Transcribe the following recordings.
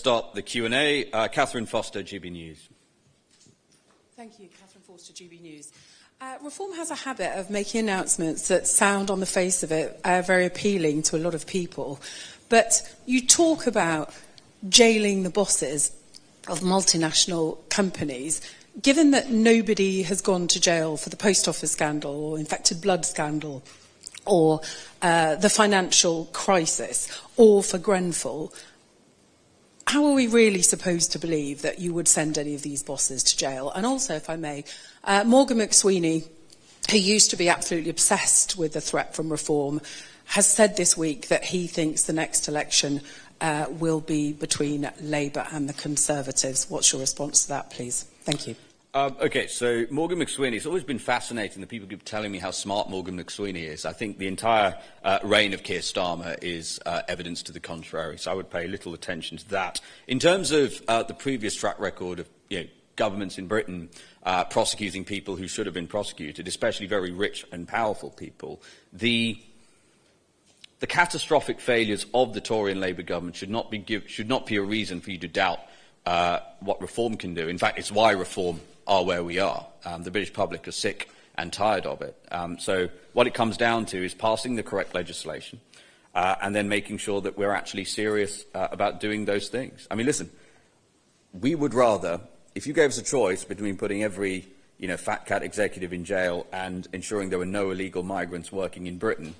Start the Q&A. Catherine Foster, GB News. Thank you, Catherine Foster, GB News. Reform has a habit of making announcements that sound, on the face of it, very appealing to a lot of people. But you talk about jailing the bosses of multinational companies. Given that nobody has gone to jail for the post office scandal or infected blood scandal or the financial crisis or for Grenfell, how are we really supposed to believe that you would send any of these bosses to jail? And also, if I may, Morgan McSweeney, who used to be absolutely obsessed with the threat from reform, has said this week that he thinks the next election will be between Labour and the Conservatives. What's your response to that, please? Thank you. OK, so Morgan McSweeney, it's always been fascinating that people keep telling me how smart Morgan McSweeney is. I think the entire reign of Keir Starmer is evidence to the contrary, so I would pay little attention to that. In terms of the previous track record of governments in Britain prosecuting people who should have been prosecuted, especially very rich and powerful people, the catastrophic failures of the Tory and Labour government should not be a reason for you to doubt what reform can do. In fact, it's why reform are where we are. The British public are sick and tired of it. So what it comes down to is passing the correct legislation and then making sure that we're actually serious about doing those things. I mean, listen, we would rather, if you gave us a choice between putting every fat cat executive in jail and ensuring there were no illegal migrants working in Britain,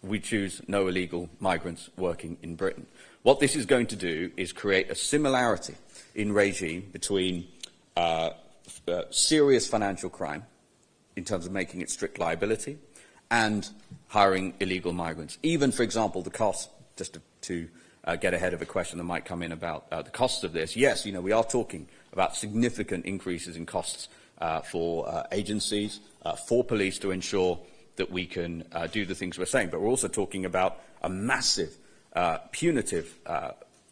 we choose no illegal migrants working in Britain. What this is going to do is create a similarity in regime between serious financial crime, in terms of making it strict liability, and hiring illegal migrants. Even, for example, the cost, just to get ahead of a question that might come in about the costs of this, yes, we are talking about significant increases in costs for agencies, for police to ensure that we can do the things we're saying. But we're also talking about a massive, punitive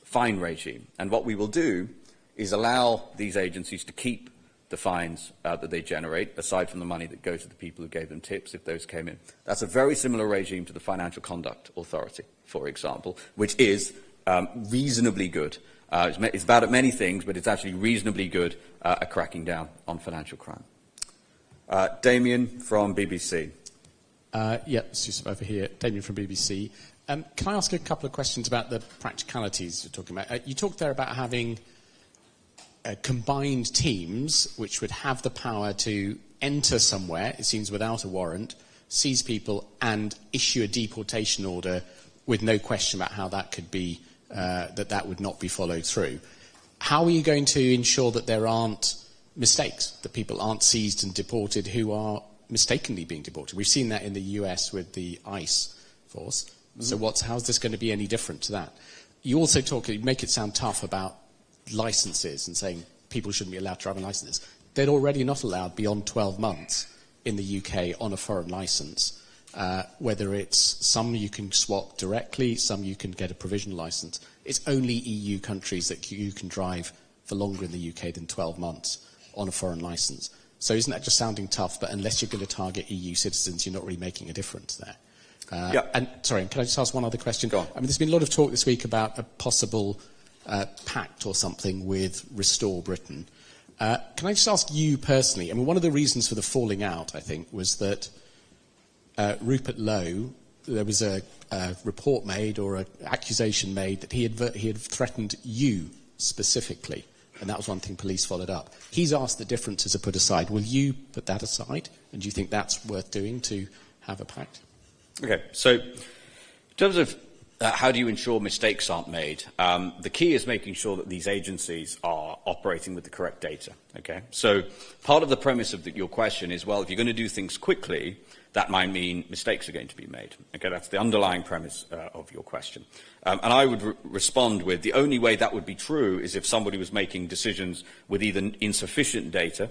fine regime. And what we will do is allow these agencies to keep the fines that they generate, aside from the money that goes to the people who gave them tips, if those came in. That's a very similar regime to the Financial Conduct Authority, for example, which is reasonably good. It's bad at many things, but it's actually reasonably good at cracking down on financial crime. Damien from BBC. It's Yusuf over here. Damien from BBC. Can I ask a couple of questions about the practicalities you're talking about? You talked there about having combined teams which would have the power to enter somewhere, it seems without a warrant, seize people and issue a deportation order with no question about how that could be, that would not be followed through. How are you going to ensure that there aren't mistakes, that people aren't seized and deported who are mistakenly being deported? We've seen that in the US with the ICE force. So how's this going to be any different to that? You also you make it sound tough about licences and saying people shouldn't be allowed driving licences. They're already not allowed beyond 12 months in the UK on a foreign licence. Whether it's some you can swap directly, some you can get a provisional licence. It's only EU countries that you can drive for longer in the UK than 12 months on a foreign licence. So isn't that just sounding tough? But unless you're going to target EU citizens, you're not really making a difference there. And sorry, can I just ask one other question? Go on. I mean, there's been a lot of talk this week about a possible pact or something with Restore Britain. Can I just ask you personally? I mean, one of the reasons for the falling out, I think, was that Rupert Lowe, there was a report made or an accusation made that he had threatened you specifically. And that was one thing police followed up. He's asked that differences are put aside. Will you put that aside? And do you think that's worth doing to have a pact? OK, so in terms of how do you ensure mistakes aren't made, the key is making sure that these agencies are operating with the correct data. OK, so part of the premise of your question is, well, if you're going to do things quickly, that might mean mistakes are going to be made. OK, that's the underlying premise of your question. And I would respond with the only way that would be true is if somebody was making decisions with either insufficient data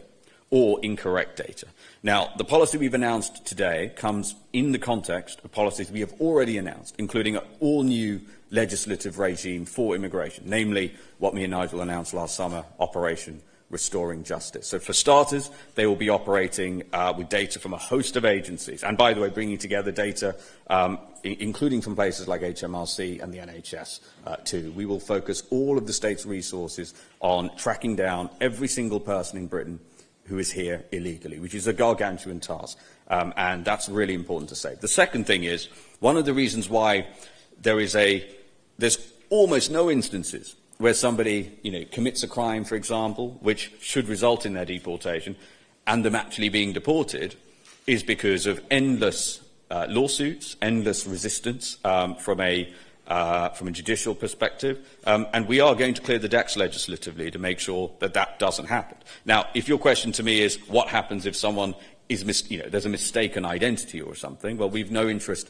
or incorrect data. Now, the policy we've announced today comes in the context of policies we have already announced, including an all-new legislative regime for immigration, namely what me and Nigel announced last summer, Operation restoring justice. So for starters, they will be operating with data from a host of agencies, and by the way, bringing together data including from places like HMRC and the NHS too. We will focus all of the state's resources on tracking down every single person in Britain who is here illegally, which is a gargantuan task, and that's really important to say. The second thing is, one of the reasons why there's almost no instances where somebody, commits a crime, for example, which should result in their deportation, and them actually being deported, is because of endless lawsuits, endless resistance from a judicial perspective, and we are going to clear the decks legislatively to make sure that that doesn't happen. Now, if your question to me is what happens if someone is, there's a mistaken identity or something, well, we've no interest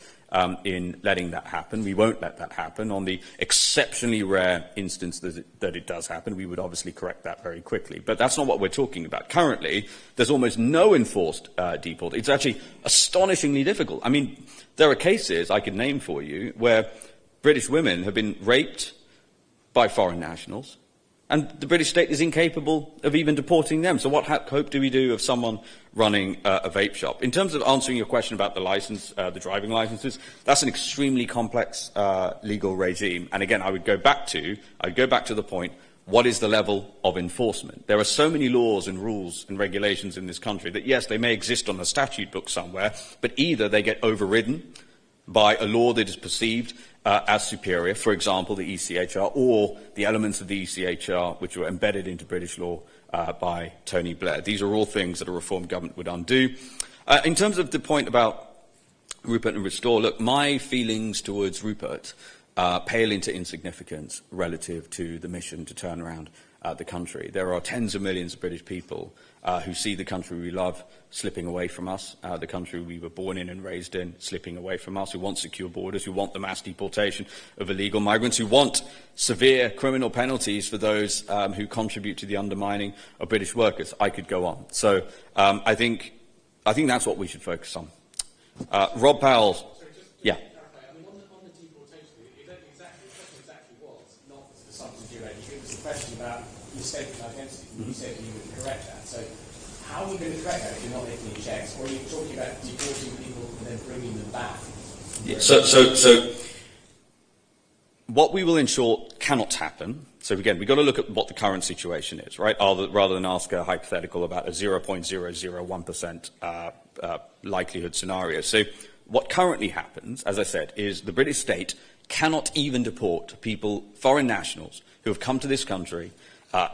in letting that happen. We won't let that happen. On the exceptionally rare instance that it does happen, we would obviously correct that very quickly. But that's not what we're talking about. Currently, there's almost no enforced deport. It's actually astonishingly difficult. I mean, there are cases I could name for you where British women have been raped by foreign nationals, and the British state is incapable of even deporting them. So what hope do we do of someone running a vape shop? In terms of answering your question about the license, the driving licenses, that's an extremely complex legal regime. And again, I would go back to the point, what is the level of enforcement? There are so many laws and rules and regulations in this country that, yes, they may exist on a statute book somewhere, but either they get overridden by a law that is perceived as superior, for example, the ECHR, or the elements of the ECHR which were embedded into British law by Tony Blair. These are all things that a reformed government would undo. In terms of the point about Rupert and Restore, look, my feelings towards Rupert pale into insignificance relative to the mission to turn around the country. There are tens of millions of British people who see the country we love slipping away from us, the country we were born in and raised in slipping away from us, who want secure borders, who want the mass deportation of illegal migrants, who want severe criminal penalties for those who contribute to the undermining of British workers. I could go on. So I think that's what we should focus on. Rob Powell. Yeah. Question about mistaken identity. You said you would correct that. So how are we going to correct that if you're not making any checks? Or are you talking about deporting people and then bringing them back? Yeah, so what we will ensure cannot happen. So again, we've got to look at what the current situation is, right? Rather than ask a hypothetical about a 0.001% likelihood scenario. So what currently happens, as I said, is the British state cannot even deport people, foreign nationals, who have come to this country,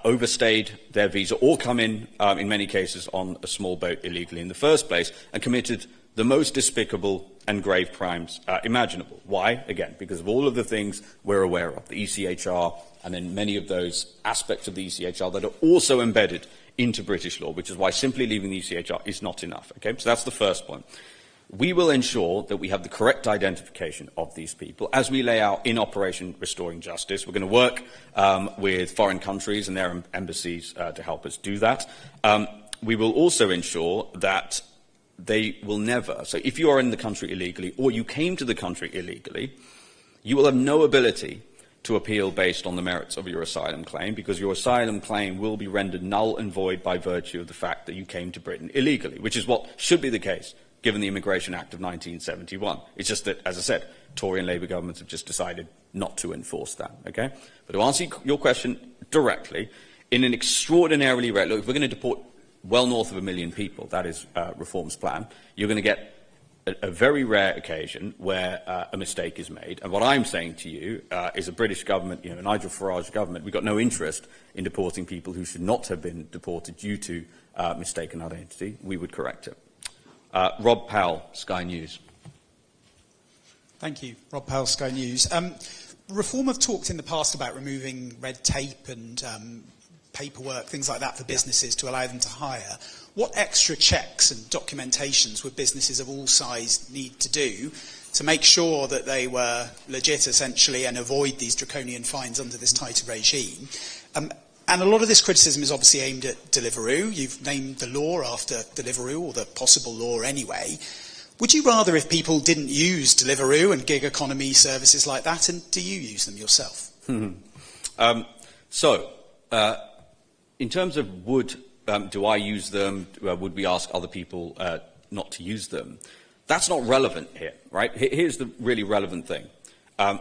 overstayed their visa, or come in many cases, on a small boat illegally in the first place, and committed the most despicable and grave crimes imaginable. Why? Again, because of all of the things we're aware of, the ECHR, and then many of those aspects of the ECHR that are also embedded into British law, which is why simply leaving the ECHR is not enough. Okay? So that's the first point. We will ensure that we have the correct identification of these people as we lay out in Operation Restoring Justice. We're going to work with foreign countries and their embassies to help us do that. We will also ensure that they will never, so if you are in the country illegally or you came to the country illegally, you will have no ability to appeal based on the merits of your asylum claim, because your asylum claim will be rendered null and void by virtue of the fact that you came to Britain illegally, which is what should be the case given the Immigration Act of 1971. It's just that, as I said, Tory and Labour governments have just decided not to enforce that. Okay? But to answer your question directly, in an extraordinarily rare, look, if we're going to deport well north of 1 million people, that is Reform's plan, you're going to get a very rare occasion where a mistake is made. And what I'm saying to you is a British government, a Nigel Farage government, we've got no interest in deporting people who should not have been deported due to mistaken identity. We would correct it. Rob Powell, Sky News. Thank you. Rob Powell, Sky News. Reform have talked in the past about removing red tape and paperwork, things like that, for businesses to allow them to hire. What extra checks and documentations would businesses of all size need to do to make sure that they were legit, essentially, and avoid these draconian fines under this tighter regime? And a lot of this criticism is obviously aimed at Deliveroo. You've named the law after Deliveroo, or the possible law anyway. Would you rather if people didn't use Deliveroo and gig economy services like that, and do you use them yourself? in terms of do I use them? Would we ask other people not to use them? That's not relevant here, right? Here's the really relevant thing.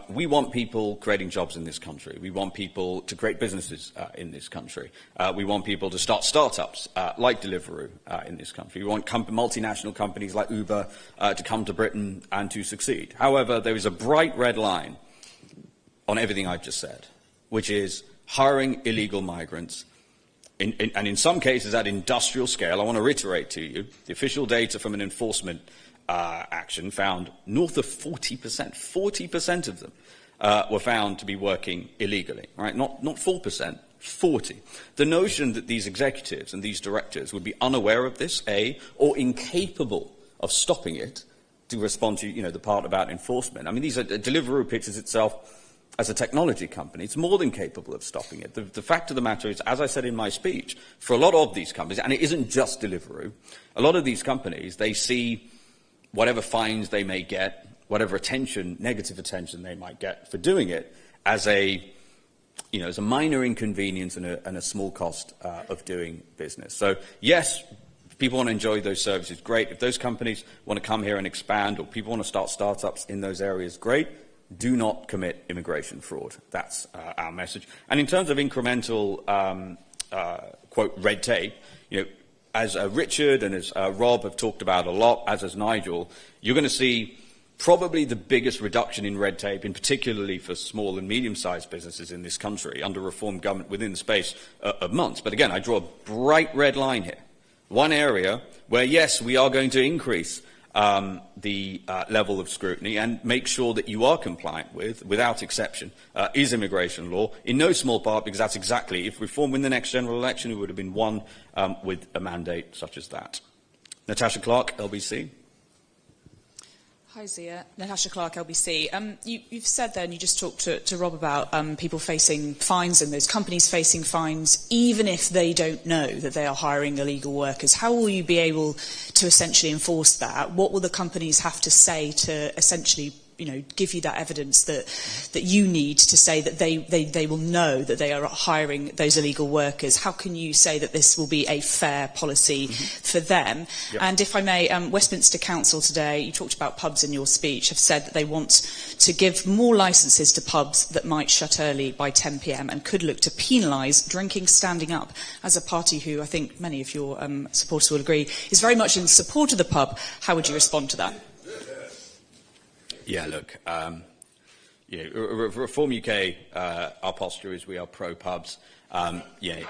We want people creating jobs in this country. We want people to create businesses in this country. We want people to start startups like Deliveroo in this country. We want multinational companies like Uber to come to Britain and to succeed. However, there is a bright red line on everything I've just said, which is hiring illegal migrants, and in some cases at industrial scale. I want to reiterate to you, the official data from an enforcement action found north of 40%. 40% of them were found to be working illegally, right? Not 4%, 40. The notion that these executives and these directors would be unaware of this, or incapable of stopping it, to respond to, the part about enforcement. I mean, Deliveroo pitches itself as a technology company. It's more than capable of stopping it. The fact of the matter is, as I said in my speech, for a lot of these companies, and it isn't just Deliveroo, a lot of these companies, they see whatever fines they may get, whatever negative attention they might get for doing it, as a minor inconvenience and a small cost of doing business. So yes, if people want to enjoy those services, great. If those companies want to come here and expand, or people want to start startups in those areas, great. Do not commit immigration fraud. That's our message. And in terms of incremental, quote, red tape, as Richard and as Rob have talked about a lot, as has Nigel, you're going to see probably the biggest reduction in red tape, in particularly for small and medium-sized businesses in this country, under reform government within the space of months. But again, I draw a bright red line here. One area where, yes, we are going to increase the level of scrutiny and make sure that you are compliant without exception, is immigration law, in no small part because that's exactly, if reform win the next general election, it would have been won with a mandate such as that. Natasha Clark, LBC. Hi, Zia. Natasha Clark, LBC. You've said there, and you just talked to Rob about people facing fines and those companies facing fines, even if they don't know that they are hiring illegal workers. How will you be able to essentially enforce that? What will the companies have to say to essentially give you that evidence that you need to say that they will know that they are hiring those illegal workers? How can you say that this will be a fair policy for them? Yep. And if I may, Westminster Council today, you talked about pubs in your speech, have said that they want to give more licences to pubs that might shut early by 10 p.m. and could look to penalise drinking standing up, as a party who I think many of your supporters will agree is very much in support of the pub. How would you respond to that? Yeah, look, Reform UK, our posture is we are pro-pubs. I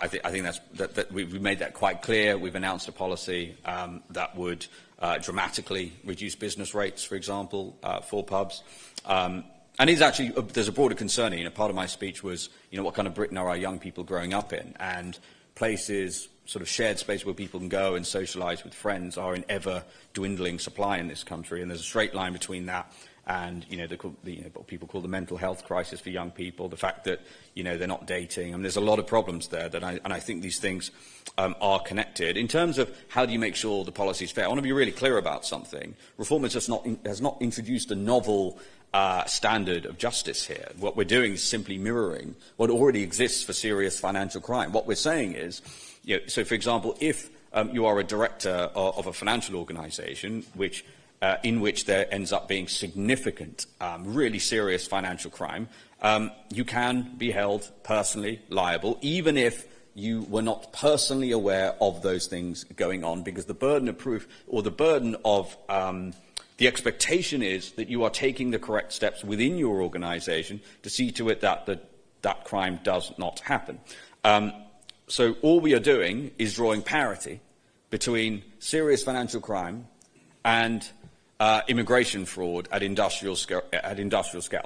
think that we've made that quite clear. We've announced a policy that would dramatically reduce business rates, for example, for pubs. And it's actually, there's a broader concern here. Part of my speech was, what kind of Britain are our young people growing up in? And places, sort of shared space where people can go and socialise with friends, are in ever dwindling supply in this country. And there's a straight line between that and what people call the mental health crisis for young people, the fact that they're not dating. I mean, there's a lot of problems there, and I think these things are connected. In terms of how do you make sure the policy is fair, I want to be really clear about something. Reform has not introduced a novel standard of justice here. What we're doing is simply mirroring what already exists for serious financial crime. What we're saying is, so for example, if you are a director of a financial organisation in which there ends up being significant, really serious financial crime, you can be held personally liable, even if you were not personally aware of those things going on, because the burden of proof, or the burden of the expectation, is that you are taking the correct steps within your organisation to see to it that that crime does not happen. So all we are doing is drawing parity between serious financial crime and immigration fraud at industrial scale.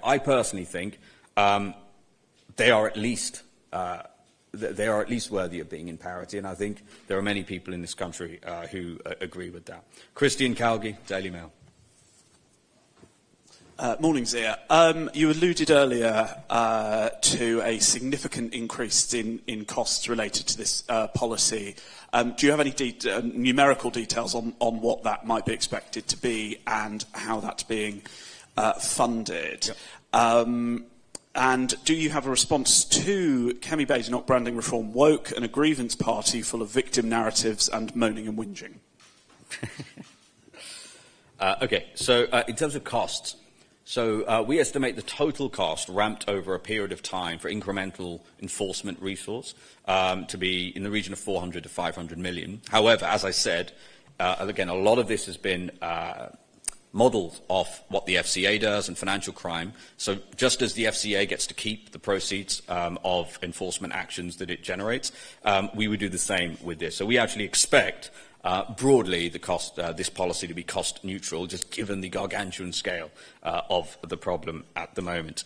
I personally think they are at least worthy of being in parity, and I think there are many people in this country who agree with that. Christian Calgi, Daily Mail. Morning, Zia. You alluded earlier to a significant increase in costs related to this policy. Do you have any numerical details on what that might be expected to be and how that's being funded? Yep. And do you have a response to Kemi Bays not branding reform woke and a grievance party full of victim narratives and moaning and whinging? Okay, so in terms of costs, so we estimate the total cost ramped over a period of time for incremental enforcement resource to be in the region of 400 to 500 million. However, as I said, again, a lot of this has been modelled off what the FCA does and financial crime. So just as the FCA gets to keep the proceeds of enforcement actions that it generates, we would do the same with this. So we actually expect broadly the cost, this policy to be cost neutral, just given the gargantuan scale of the problem at the moment.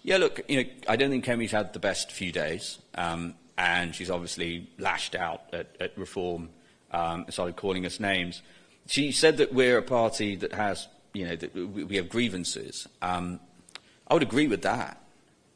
Yeah, look, I don't think Kemi's had the best few days, and she's obviously lashed out at reform, started calling us names. She said that we're a party that has, that we have grievances. I would agree with that.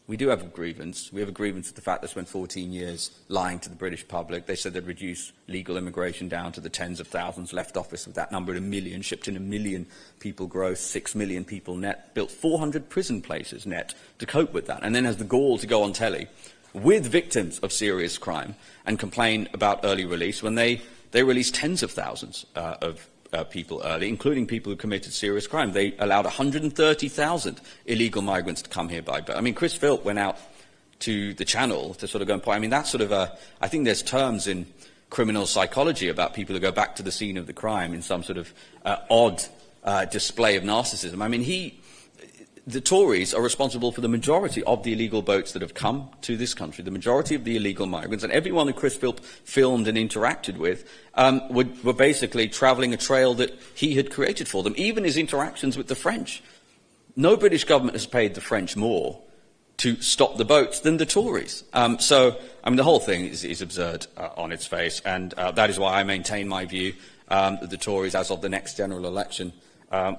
We do have a grievance. We have a grievance with the fact that they spent 14 years lying to the British public. They said they'd reduce legal immigration down to the tens of thousands, left office with that number at 1 million, shipped in 1 million people growth, 6 million people net, built 400 prison places net to cope with that, and then has the gall to go on telly with victims of serious crime and complain about early release when they released tens of thousands of people early, including people who committed serious crime. They allowed 130,000 illegal migrants to come here by boat. I mean, Chris Philp went out to the Channel to sort of go and point. I mean, that's sort of I think there's terms in criminal psychology about people who go back to the scene of the crime in some sort of odd display of narcissism. I mean, the Tories are responsible for the majority of the illegal boats that have come to this country, the majority of the illegal migrants, and everyone who Chris Philp filmed and interacted with were basically travelling a trail that he had created for them, even his interactions with the French. No British government has paid the French more to stop the boats than the Tories. So, I mean, the whole thing is absurd on its face, and that is why I maintain my view that the Tories, as of the next general election,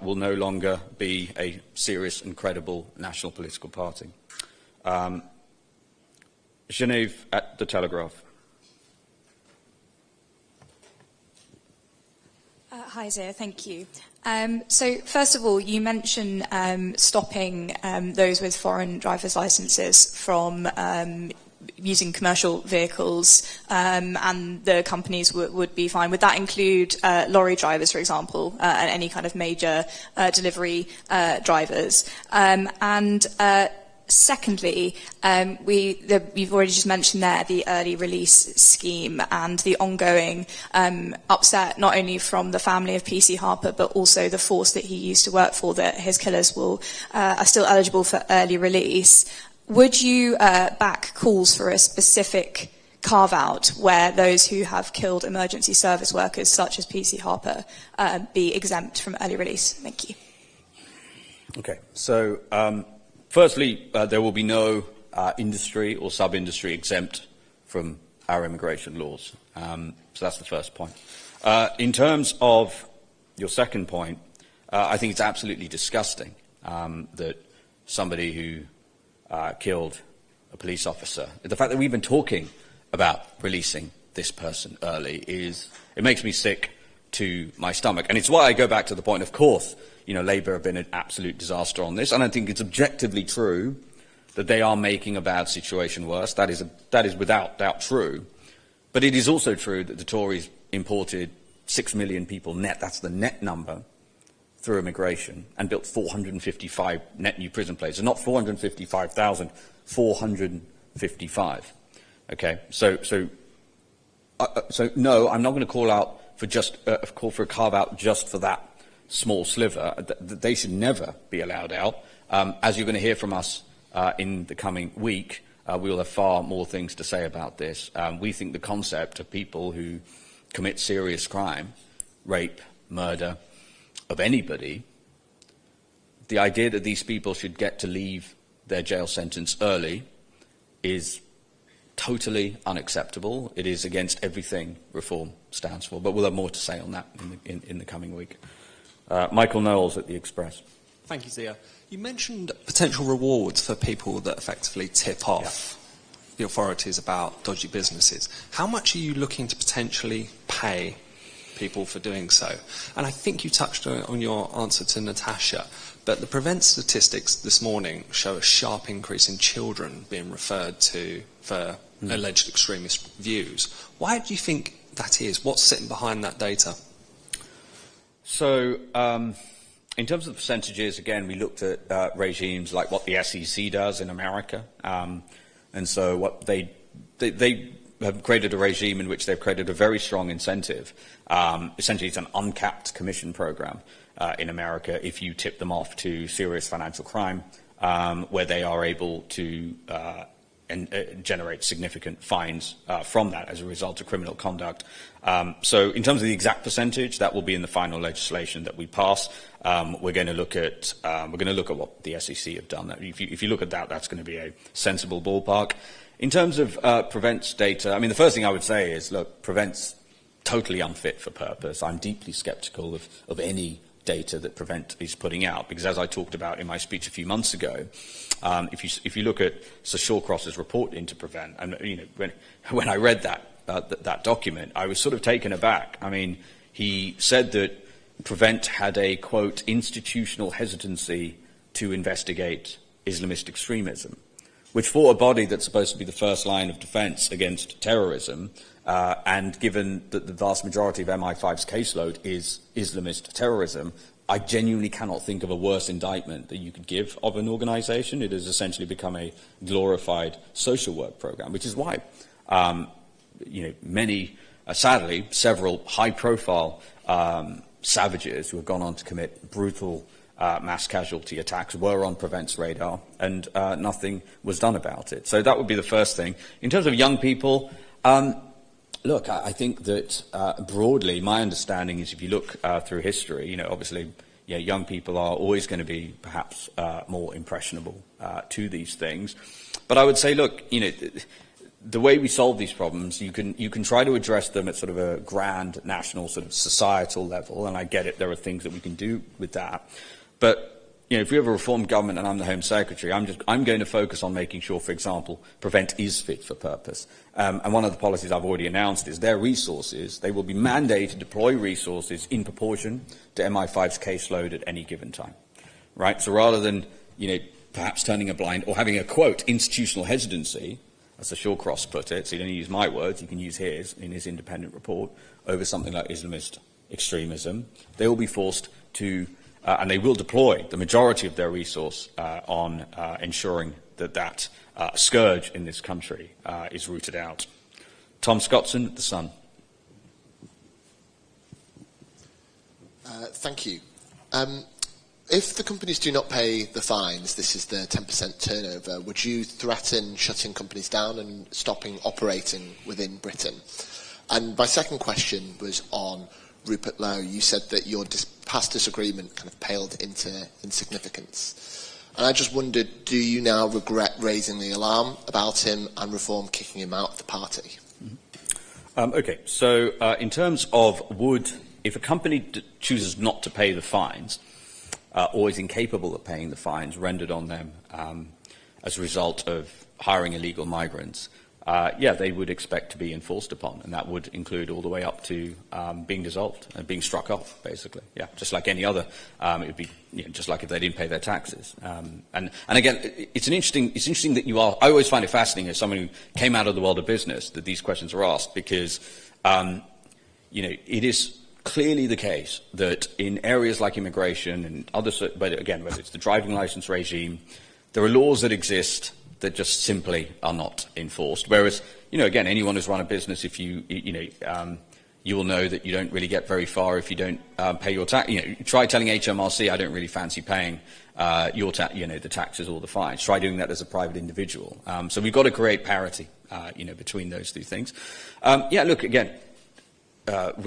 will no longer be a serious and credible national political party. Genevieve at the Telegraph. Hi, Zia. Thank you. So, first of all, you mentioned stopping those with foreign driver's licenses from using commercial vehicles, and the companies would be fine. Would that include lorry drivers, for example, and any kind of major delivery drivers? Secondly, you've already just mentioned there the early release scheme and the ongoing upset, not only from the family of PC Harper, but also the force that he used to work for, that his killers are still eligible for early release. Would you back calls for a specific carve-out where those who have killed emergency service workers, such as PC Harper, be exempt from early release? Thank you. Okay, so firstly, there will be no industry or sub-industry exempt from our immigration laws. So that's the first point. In terms of your second point, I think it's absolutely disgusting that somebody who killed a police officer, the fact that we've been talking about releasing this person early it makes me sick to my stomach. And it's why I go back to the point, of course, Labour have been an absolute disaster on this, and I think it's objectively true that they are making a bad situation worse. That is without doubt true. But it is also true that the Tories imported 6 million people net, that's the net number, through immigration, and built 455 net new prison places. Not 455,000, 455. Okay, so no, I'm not going to call out for a carve out just for that small sliver. They should never be allowed out. As you're going to hear from us in the coming week, we will have far more things to say about this. We think the concept of people who commit serious crime, rape, murder, of anybody, the idea that these people should get to leave their jail sentence early is totally unacceptable. It is against everything reform stands for. But we'll have more to say on that in the coming week. Michael Knowles at The Express. Thank you, Zia. You mentioned potential rewards for people that effectively tip off the authorities about dodgy businesses. How much are you looking to potentially pay people for doing so. And I think you touched on your answer to Natasha, but the Prevent statistics this morning show a sharp increase in children being referred to for alleged extremist views. Why do you think that is? What's sitting behind that data? So, in terms of the percentages, again, we looked at regimes like what the SEC does in America. And so what they have created a regime in which they've created a very strong incentive. Essentially, it's an uncapped commission program in America if you tip them off to serious financial crime, where they are able to generate significant fines from that as a result of criminal conduct. So in terms of the exact percentage, that will be in the final legislation that we pass. We're going to look at what the SEC have done. If you look at that, that's going to be a sensible ballpark. In terms of Prevent's data, I mean, the first thing I would say is, look, Prevent's totally unfit for purpose. I'm deeply skeptical of any data that Prevent is putting out, because as I talked about in my speech a few months ago, if you look at Sir Shawcross's report into Prevent, and when I read that document, I was sort of taken aback. I mean, he said that Prevent had a, quote, institutional hesitancy to investigate Islamist extremism, which for a body that's supposed to be the first line of defense against terrorism, and given that the vast majority of MI5's caseload is Islamist terrorism, I genuinely cannot think of a worse indictment that you could give of an organization. It has essentially become a glorified social work program, which is why, many, sadly, several high-profile savages who have gone on to commit brutal mass casualty attacks were on Prevent's radar, and nothing was done about it. So that would be the first thing. In terms of young people, look, I think that broadly, my understanding is if you look through history, obviously, young people are always going to be perhaps more impressionable to these things. But I would say, look, the way we solve these problems, you can try to address them at sort of a grand national sort of societal level, and I get it, there are things that we can do with that. But if we have a reformed government and I'm the Home Secretary, I'm going to focus on making sure, for example, Prevent is fit for purpose. And one of the policies I've already announced is their resources. They will be mandated to deploy resources in proportion to MI5's caseload at any given time. Right? So rather than, perhaps turning a blind or having a, quote, institutional hesitancy, as the Shawcross put it, so you don't use my words, you can use his in his independent report, over something like Islamist extremism, they will be forced to and they will deploy the majority of their resource on ensuring that scourge in this country is rooted out. Tom Scottson, The Sun. Thank you. If the companies do not pay the fines, this is the 10% turnover, would you threaten shutting companies down and stopping operating within Britain? And my second question was on Rupert Lowe. You said that your past disagreement kind of paled into insignificance. And I just wondered, do you now regret raising the alarm about him and Reform kicking him out of the party? Okay, so in terms of if a company chooses not to pay the fines, or is incapable of paying the fines rendered on them as a result of hiring illegal migrants, they would expect to be enforced upon, and that would include all the way up to being dissolved and being struck off, basically. Yeah, just like any other. It would be just like if they didn't pay their taxes. And again, it's interesting that you are. I always find it fascinating as someone who came out of the world of business that these questions are asked, because it is clearly the case that in areas like immigration and other, but again, whether it's the driving license regime, there are laws that exist that just simply are not enforced. Whereas, again, anyone who's run a business, if you will know that you don't really get very far if you don't pay your tax. Try telling HMRC, I don't really fancy paying the taxes or the fines. Try doing that as a private individual. So we've got to create parity, between those two things. Look, again,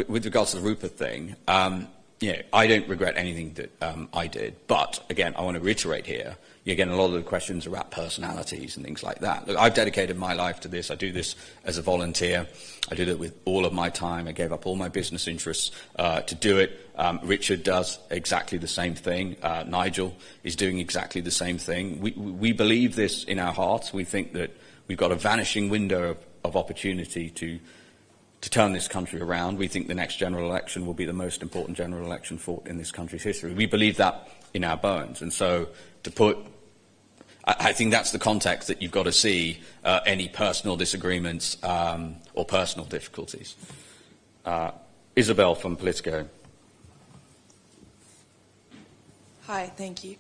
with regards to the Rupert thing, I don't regret anything that I did. But, again, I want to reiterate here, again, a lot of the questions are about personalities and things like that. Look, I've dedicated my life to this. I do this as a volunteer. I did it with all of my time. I gave up all my business interests to do it. Richard does exactly the same thing. Nigel is doing exactly the same thing. We believe this in our hearts. We think that we've got a vanishing window of opportunity to to turn this country around. We think the next general election will be the most important general election fought in this country's history. We believe that in our bones. And so I think that's the context that you've got to see any personal disagreements or personal difficulties. Isabel from Politico. Hi, thank you.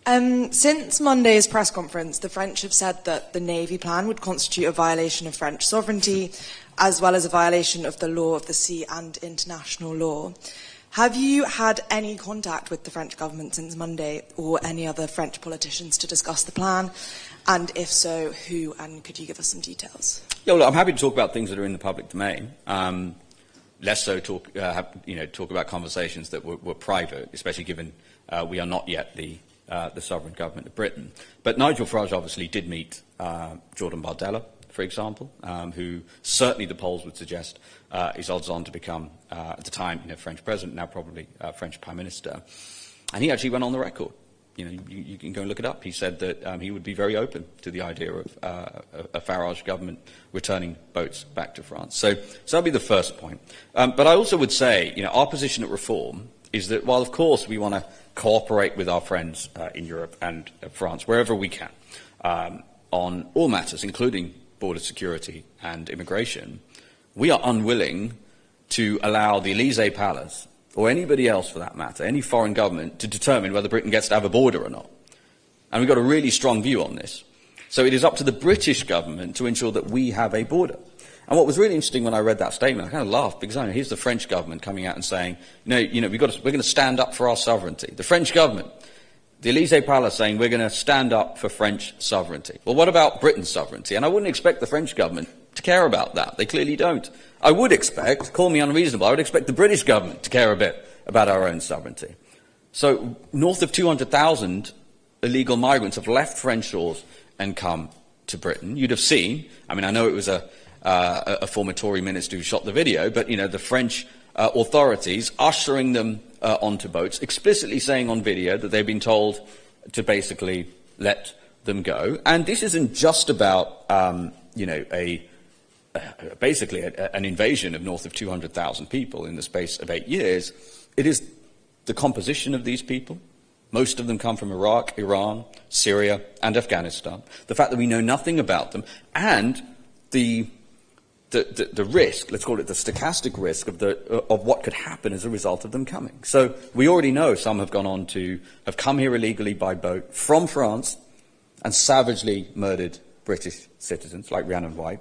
Since Monday's press conference, the French have said that the Navy plan would constitute a violation of French sovereignty, as well as a violation of the law of the sea and international law. Have you had any contact with the French government since Monday, or any other French politicians to discuss the plan? And if so, who, and could you give us some details? Yeah, well, I'm happy to talk about things that are in the public domain. Less so talk about conversations that were private, especially given we are not yet the sovereign government of Britain. But Nigel Farage obviously did meet Jordan Bardella, for example, who certainly the polls would suggest is odds on to become, at the time, French president, now probably French prime minister. And he actually went on the record. You can go and look it up. He said that he would be very open to the idea of a Farage government returning boats back to France. So that'll be the first point. But I also would say, our position at Reform is that while, of course, we want to cooperate with our friends in Europe and France wherever we can on all matters, including border security and immigration, we are unwilling to allow the Élysée Palace, or anybody else for that matter, any foreign government, to determine whether Britain gets to have a border or not. And we've got a really strong view on this. So it is up to the British government to ensure that we have a border. And what was really interesting when I read that statement, I kind of laughed, because here's the French government coming out and saying, we're going to stand up for our sovereignty. The French government, the Élysée Palace, saying we're going to stand up for French sovereignty. Well, what about Britain's sovereignty? And I wouldn't expect the French government to care about that. They clearly don't. I would expect, call me unreasonable, I would expect the British government to care a bit about our own sovereignty. So north of 200,000 illegal migrants have left French shores and come to Britain. You'd have seen, I know it was a former Tory minister who shot the video, but the French authorities ushering them onto boats, explicitly saying on video that they've been told to basically let them go. And this isn't just about basically an invasion of north of 200,000 people in the space of 8 years. It is the composition of these people. Most of them come from Iraq, Iran, Syria, and Afghanistan. The fact that we know nothing about them, and the risk, let's call it the stochastic risk of what could happen as a result of them coming. So we already know some have come here illegally by boat from France and savagely murdered British citizens like Rhiannon White,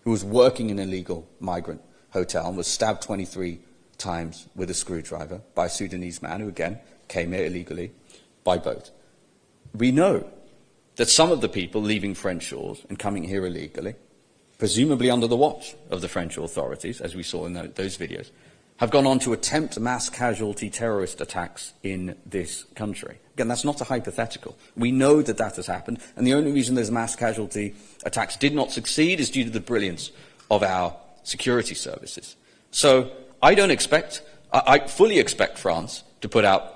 who was working in an illegal migrant hotel and was stabbed 23 times with a screwdriver by a Sudanese man who, again, came here illegally by boat. We know that some of the people leaving French shores and coming here illegally, presumably under the watch of the French authorities, as we saw in those videos, have gone on to attempt mass casualty terrorist attacks in this country. Again, that's not a hypothetical. We know that that has happened, and the only reason those mass casualty attacks did not succeed is due to the brilliance of our security services. So I fully expect France to put out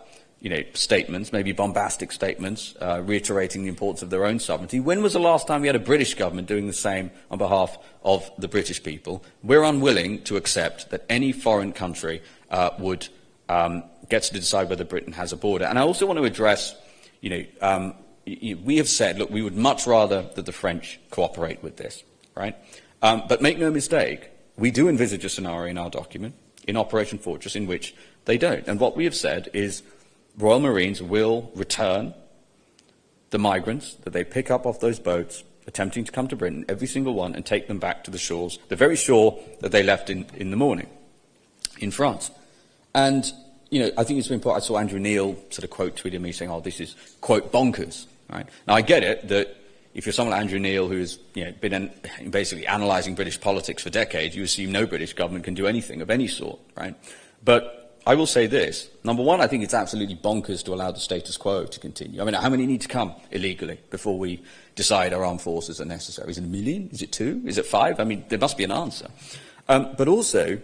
statements, maybe bombastic statements, reiterating the importance of their own sovereignty. When was the last time we had a British government doing the same on behalf of the British people? We're unwilling to accept that any foreign country gets to decide whether Britain has a border. And I also want to address, we have said, look, we would much rather that the French cooperate with this, right? But make no mistake, we do envisage a scenario in our document, in Operation Fortress, in which they don't. And what we have said is Royal Marines will return the migrants that they pick up off those boats attempting to come to Britain, every single one, and take them back to the shores, the very shore that they left in the morning in France. And, I think it's very important. I saw Andrew Neil sort of quote tweeted me saying, this is, quote, bonkers. Right? Now, I get it that if you're someone like Andrew Neil who's been basically analysing British politics for decades, you assume no British government can do anything of any sort, right? But I will say this. Number one, I think it's absolutely bonkers to allow the status quo to continue. How many need to come illegally before we decide our armed forces are necessary? Is it 1 million? Is it 2? Is it 5? There must be an answer. But also,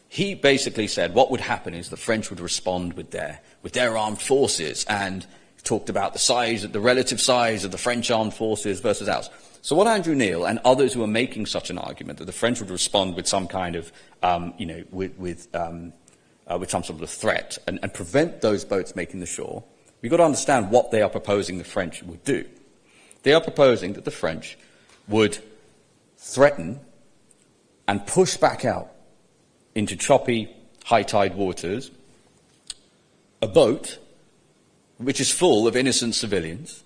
he basically said what would happen is the French would respond with their armed forces and talked about the relative size of the French armed forces versus ours. So what Andrew Neil and others who are making such an argument that the French would respond with some kind of, with some sort of threat and prevent those boats making the shore, we've got to understand what they are proposing the French would do. They are proposing that the French would threaten and push back out into choppy, high tide waters a boat which is full of innocent civilians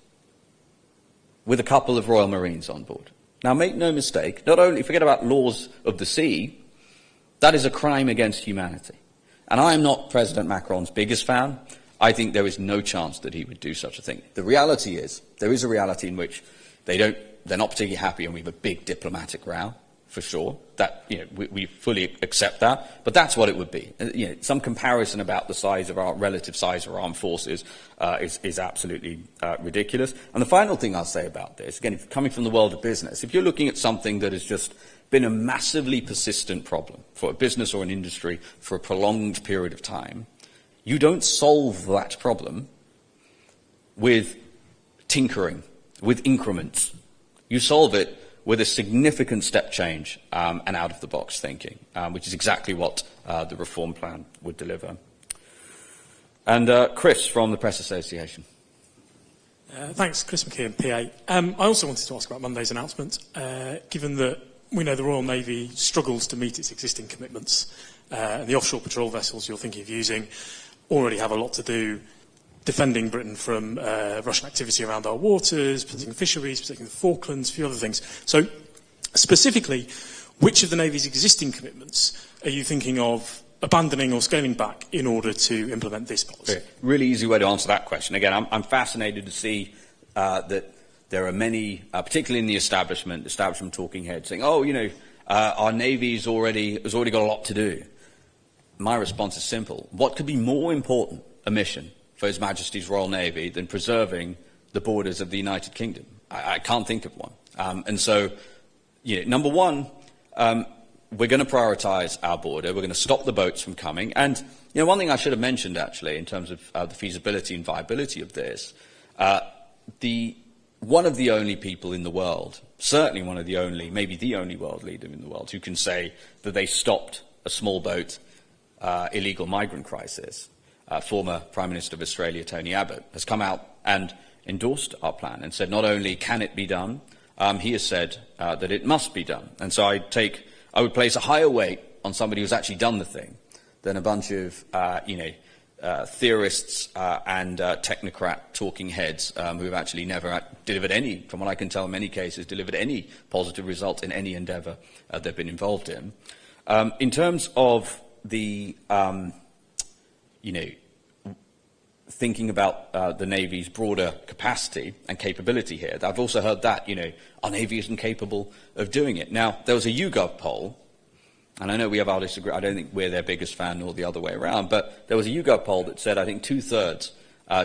with a couple of Royal Marines on board. Now, make no mistake, not only forget about laws of the sea, that is a crime against humanity. And I am not President Macron's biggest fan. I think there is no chance that he would do such a thing. The reality is, there is a reality in which they're not particularly happy and we have a big diplomatic row, for sure. That, we fully accept that, but that's what it would be. Some comparison about the size of our relative size of our armed forces is absolutely ridiculous. And the final thing I'll say about this, again, coming from the world of business, if you're looking at something that has just been a massively persistent problem for a business or an industry for a prolonged period of time, you don't solve that problem with tinkering, with increments. You solve it with a significant step change and out-of-the-box thinking, which is exactly what the reform plan would deliver. And Chris from the Press Association. Thanks, Chris McKeon, PA. I also wanted to ask about Monday's announcement, given that we know the Royal Navy struggles to meet its existing commitments, and the offshore patrol vessels you're thinking of using already have a lot to do defending Britain from Russian activity around our waters, protecting fisheries, protecting the Falklands, a few other things. So, specifically, which of the Navy's existing commitments are you thinking of abandoning or scaling back in order to implement this policy? Okay. Really easy way to answer that question. Again, I'm fascinated to see that there are many, particularly in the establishment talking heads, saying, our Navy's has already got a lot to do. My response is simple. What could be more important a mission for His Majesty's Royal Navy than preserving the borders of the United Kingdom? I can't think of one. And so, number one, we're going to prioritise our border. We're going to stop the boats from coming. And one thing I should have mentioned, actually, in terms of the feasibility and viability of this, one of the only people in the world, certainly one of the only, maybe the only world leader in the world, who can say that they stopped a small boat illegal migrant crisis, former Prime Minister of Australia, Tony Abbott, has come out and endorsed our plan and said not only can it be done, he has said that it must be done. And so I would place a higher weight on somebody who's actually done the thing than a bunch of, theorists and technocrat talking heads who have actually never delivered any, from what I can tell in many cases, delivered any positive result in any endeavour they've been involved in. In terms of the, thinking about the Navy's broader capacity and capability here, I've also heard that, our Navy isn't capable of doing it. Now, there was a YouGov poll, and I know we have our disagreement. I don't think we're their biggest fan nor the other way around, but there was a YouGov poll that said, I think 2/3,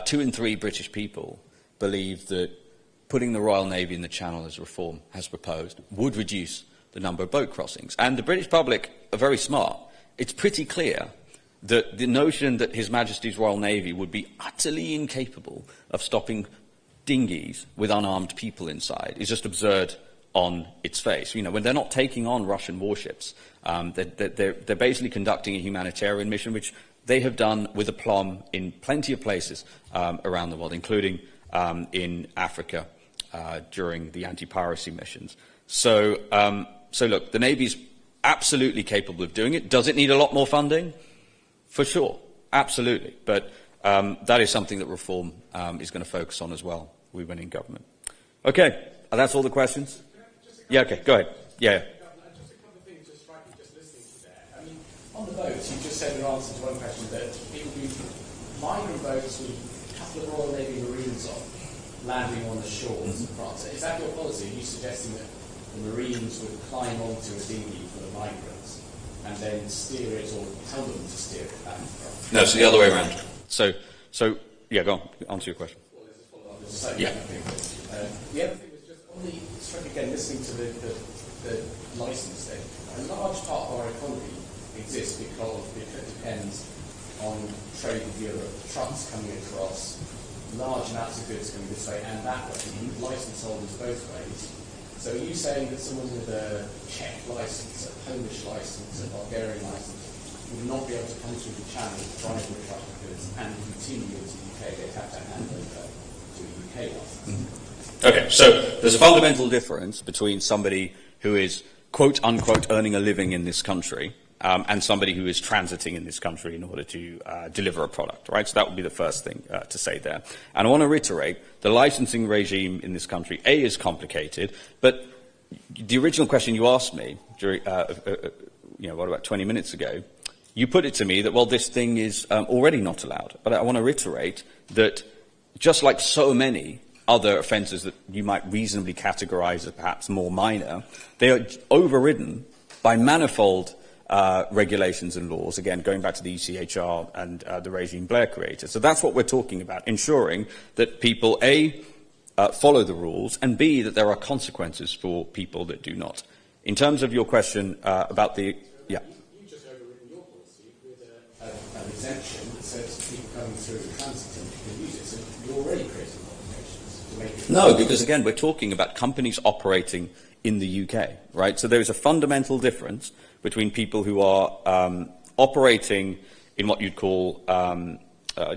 2 in 3 British people believe that putting the Royal Navy in the Channel as reform has proposed would reduce the number of boat crossings. And the British public are very smart. It's pretty clear that the notion that His Majesty's Royal Navy would be utterly incapable of stopping dinghies with unarmed people inside is just absurd on its face. When they're not taking on Russian warships, they're basically conducting a humanitarian mission, which they have done with aplomb in plenty of places around the world, including in Africa during the anti-piracy missions. So look, the Navy's absolutely capable of doing it. Does it need a lot more funding? For sure, absolutely. But that is something that reform is going to focus on as well. We win in government. Okay, that's all the questions? Yeah, okay, go ahead. Yeah. Just a couple of things just strike me just listening to that. I mean, on the boats, you just said in answer to one question that it would be migrant boats with a couple of Royal Navy Marines on, landing on the shores of France. Is that your policy? Are you suggesting that the Marines would climb onto a dinghy for the migrants and then steer it or tell them to steer it back to France? No, it's the other way around. So yeah, go on. Answer your question. Well, there's a follow-up. The other thing was just on the struck again, listening to the licence thing. A large part of our economy exists because it depends on trade with Europe, trucks coming across, large amounts of goods coming this way and that way. You need license holders both ways. So are you saying that someone with a Czech license, a Polish license, a Bulgarian license would not be able to come through the channel, drive the truck of goods and continue into the UK? They'd have to hand over to a UK license. Mm-hmm. Okay, so there's a fundamental difference between somebody who is quote unquote earning a living in this country and somebody who is transiting in this country in order to deliver a product, right? So that would be the first thing to say there. And I want to reiterate, the licensing regime in this country, A, is complicated, but the original question you asked me, during, what about 20 minutes ago, you put it to me that, well, this thing is already not allowed. But I want to reiterate that just like so many other offences that you might reasonably categorise as perhaps more minor, they are overridden by manifold regulations and laws, again, going back to the ECHR and the regime Blair created. So that's what we're talking about, ensuring that people, A, follow the rules, and B, that there are consequences for people that do not. In terms of your question about the... Yeah. You've just overridden your policy with an exemption that says people coming through and transiting can use it. So you're already creating complications to make it... No, because again, we're talking about companies operating in the UK, right? So there is a fundamental difference between people who are operating in what you'd call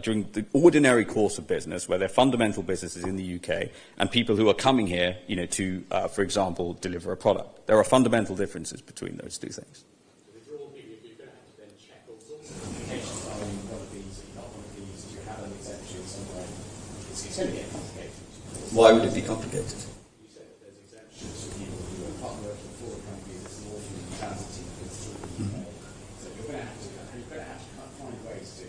during the ordinary course of business, where their fundamental business is in the UK, and people who are coming here, to, for example, deliver a product. There are fundamental differences between those two things. So for all people, you're going to have to then check all sorts of applications. Are you one of these? Are you not one of these? Do you have an exemption somewhere? It's going to get complicated. Why would it be complicated? You said that there's exemptions for people who are not working for a company that's lawfully transiting goods through the UK. So you're going to have to find ways to...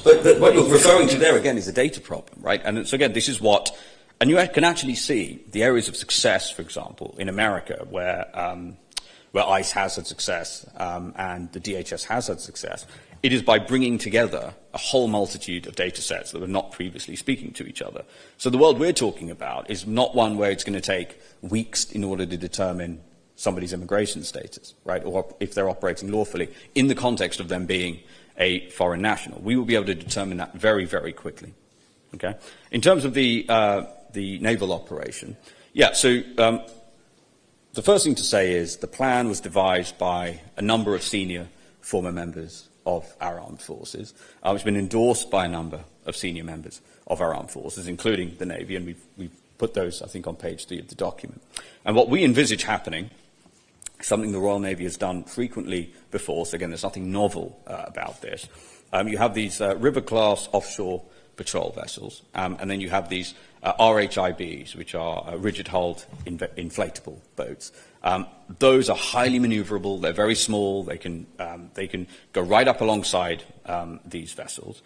But what you're referring to there, again, is a data problem, right? And so, again, this is what... And you can actually see the areas of success, for example, in America, where ICE has had success and the DHS has had success. It is by bringing together a whole multitude of data sets that were not previously speaking to each other. So the world we're talking about is not one where it's going to take weeks in order to determine somebody's immigration status, right, or if they're operating lawfully, in the context of them being a foreign national. We will be able to determine that very, very quickly. Okay? In terms of the naval operation, so the first thing to say is the plan was devised by a number of senior former members of our armed forces. It's been endorsed by a number of senior members of our armed forces, including the Navy, and we've put those, I think, on page 3 of the document. And what we envisage happening, something the Royal Navy has done frequently before, so again, there's nothing novel about this. You have these river-class offshore patrol vessels, and then you have these RHIBs, which are rigid-hulled inflatable boats. Those are highly maneuverable. They're very small. They can go right up alongside these vessels,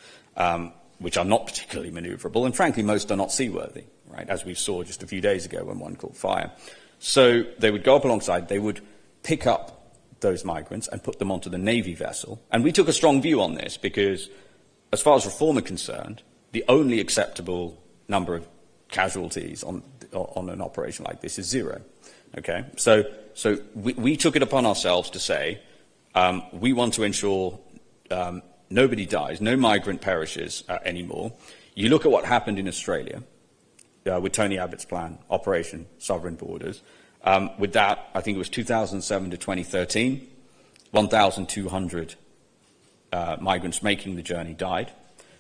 which are not particularly maneuverable, and frankly, most are not seaworthy, right, as we saw just a few days ago when one caught fire. So they would go up alongside. They would pick up those migrants and put them onto the Navy vessel. And we took a strong view on this because, as far as reform are concerned, the only acceptable number of casualties on an operation like this is 0. Okay? So we took it upon ourselves to say we want to ensure nobody dies, no migrant perishes anymore. You look at what happened in Australia with Tony Abbott's plan, Operation Sovereign Borders. With that, I think it was 2007 to 2013, 1,200 migrants making the journey died.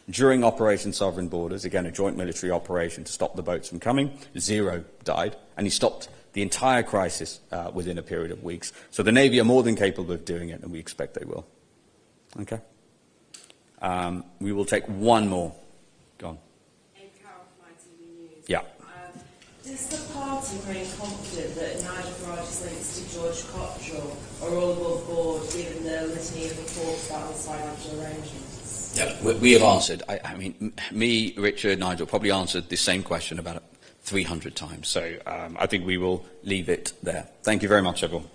During Operation Sovereign Borders, again, a joint military operation to stop the boats from coming, 0 died, and he stopped the entire crisis within a period of weeks. So the Navy are more than capable of doing it, and we expect they will. Okay? We will take one more. Go on. Yeah. Does the party remain confident that Nigel Farage's links to George Cottrell are all above board, given the litany of reports about his financial arrangements? Yeah, we have answered. I mean, me, Richard, Nigel probably answered this same question about 300 times. So I think we will leave it there. Thank you very much, everyone.